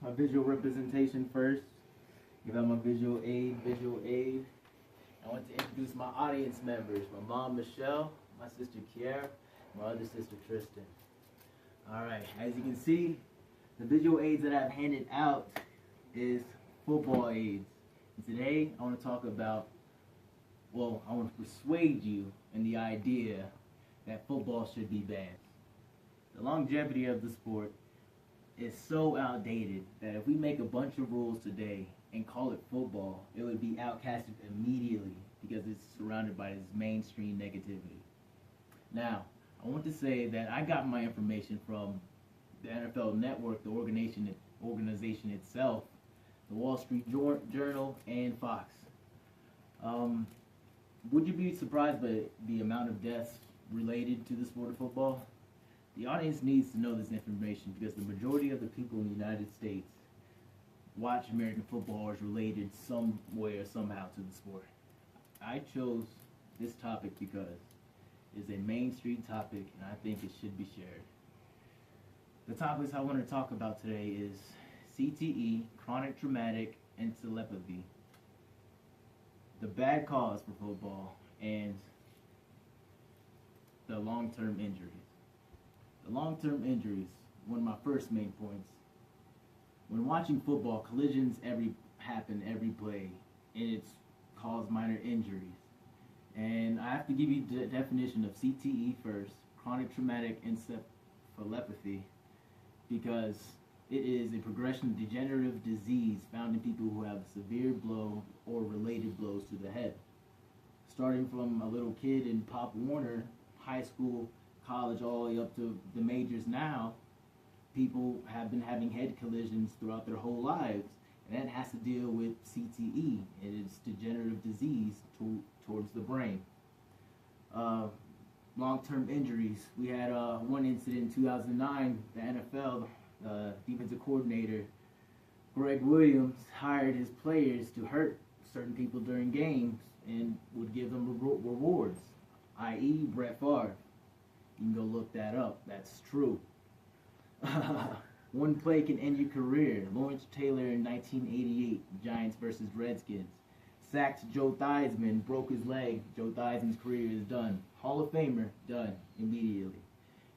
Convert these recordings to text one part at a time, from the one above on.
my visual representation first. Give out my visual aid. I want to introduce my audience members. My mom, Michelle, my sister, Kiara, my other sister, Tristan. Alright, as you can see, the visual aids that I've handed out is football aids. And today, I want to talk about, I want to persuade you in the idea that football should be banned. The longevity of the sport is so outdated that if we make a bunch of rules today and call it football, it would be outcasted immediately because it's surrounded by this mainstream negativity. Now, I want to say that I got my information from the NFL Network, the organization itself, the Wall Street Journal, and Fox. Would you be surprised by the amount of deaths related to the sport of football? The audience needs to know this information because the majority of the people in the United States watch American football as related some way or somehow to the sport. I chose this topic because it's a mainstream topic and I think it should be shared. The topics I want to talk about today is CTE, chronic traumatic encephalopathy, the bad cause for football, and the long-term injuries. The long-term injuries, one of my first main points. When watching football, collisions happen every play, and it's caused minor injuries. And I have to give you the definition of CTE first, chronic traumatic encephalopathy, because it is a progression of degenerative disease found in people who have severe blow or related blows to the head. Starting from a little kid in Pop Warner, high school, college, all the way up to the majors now, people have been having head collisions throughout their whole lives, and that has to deal with CTE, and it's degenerative disease towards the brain. Long-term injuries. We had one incident in 2009, the NFL defensive coordinator Greg Williams hired his players to hurt certain people during games and would give them rewards, i.e. Brett Favre. You can go look that up. That's true. One play can end your career. Lawrence Taylor in 1988, Giants versus Redskins. Sacked Joe Theismann, broke his leg. Joe Theismann's career is done. Hall of Famer, done immediately.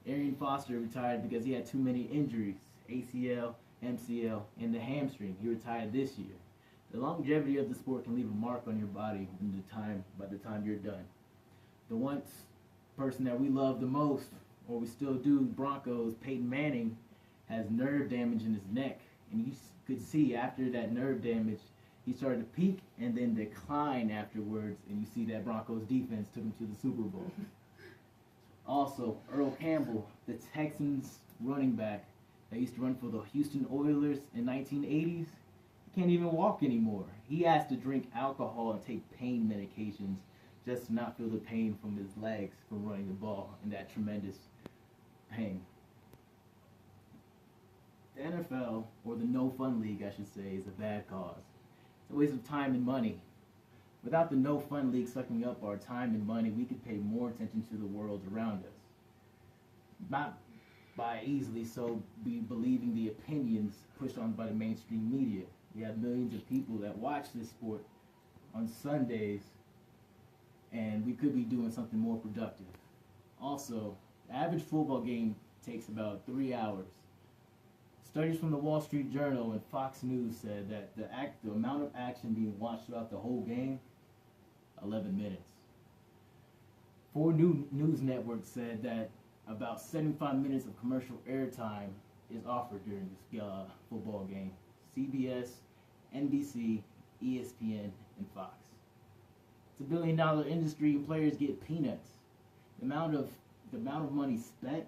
Arian Foster retired because he had too many injuries. ACL, MCL, and the hamstring. He retired this year. The longevity of the sport can leave a mark on your body by the time you're done. The once person that we love the most, or we still do, Broncos, Peyton Manning, has nerve damage in his neck. And you could see after that nerve damage, he started to peak and then decline afterwards. And you see that Broncos defense took him to the Super Bowl. Also, Earl Campbell, the Texans running back that used to run for the Houston Oilers in 1980s, he can't even walk anymore. He has to drink alcohol and take pain medications just to not feel the pain from his legs from running the ball in that tremendous pain. The NFL, or the No Fun League I should say, is a bad cause. It's a waste of time and money. Without the No Fun League sucking up our time and money, we could pay more attention to the world around us. Not by easily so be believing the opinions pushed on by the mainstream media. We have millions of people that watch this sport on Sundays, and we could be doing something more productive. Also, the average football game takes about 3 hours. Studies from the Wall Street Journal and Fox News said that the amount of action being watched throughout the whole game, 11 minutes. 4 news networks said that about 75 minutes of commercial airtime is offered during this football game. CBS, NBC, ESPN, and Fox. It's a billion-dollar industry and players get peanuts. The amount of money spent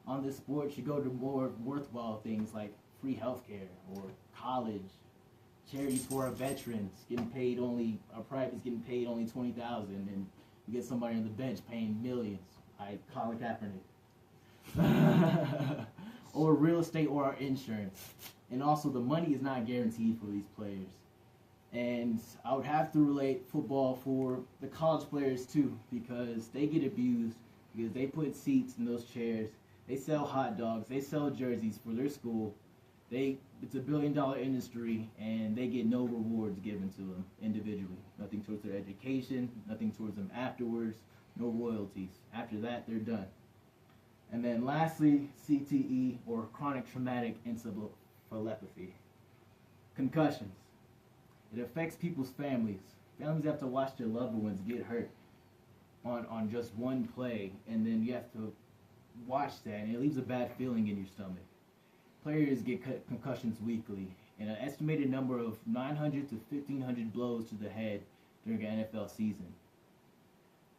on this sport should go to more worthwhile things like free healthcare or college, charities for our veterans our privates getting paid only $20,000, and you get somebody on the bench paying millions, like Colin Kaepernick. Or real estate or our insurance. And also the money is not guaranteed for these players. And I would have to relate football for the college players too, because they get abused, because they put seats in those chairs, they sell hot dogs, they sell jerseys for their school, It's a billion-dollar industry, and they get no rewards given to them individually. Nothing towards their education, nothing towards them afterwards, no royalties. After that, they're done. And then lastly, CTE, or chronic traumatic encephalopathy. Concussions. It affects people's families. Families have to watch their loved ones get hurt on just one play, and then you have to watch that, and it leaves a bad feeling in your stomach. Players get concussions weekly, and an estimated number of 900 to 1,500 blows to the head during an NFL season.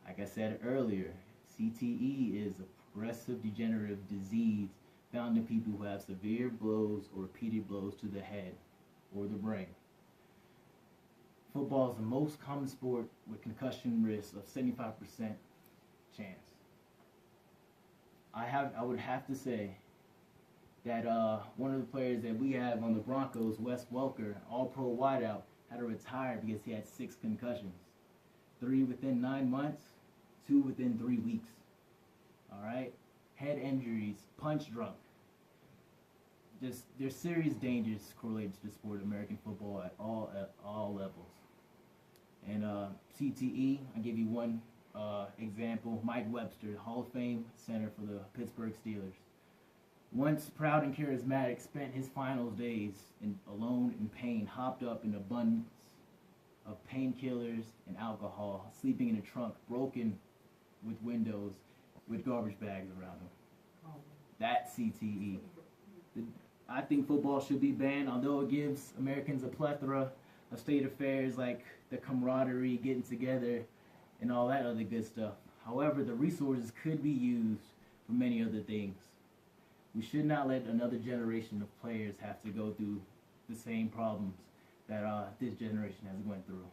Like I said earlier, CTE is a progressive degenerative disease found in people who have severe blows or repeated blows to the head or the brain. Football is the most common sport with concussion risk of 75% chance. I would have to say that one of the players that we have on the Broncos, Wes Welker, all-pro wideout, had to retire because he had 6 concussions. 3 within 9 months, 2 within 3 weeks. All right? Head injuries, punch drunk. There's serious dangers correlated to the sport of American football at all levels. And CTE, I'll give you one example. Mike Webster, Hall of Fame center for the Pittsburgh Steelers. Once proud and charismatic, spent his final days alone in pain, hopped up in abundance of painkillers and alcohol, sleeping in a trunk, broken with windows, with garbage bags around him. That's CTE. I think football should be banned, although it gives Americans a plethora of state affairs like the camaraderie, getting together, and all that other good stuff. However, the resources could be used for many other things. We should not let another generation of players have to go through the same problems that this generation has went through.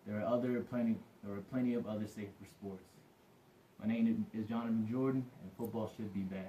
There are plenty of other safer sports. My name is Jonathan Jordan, and football should be banned.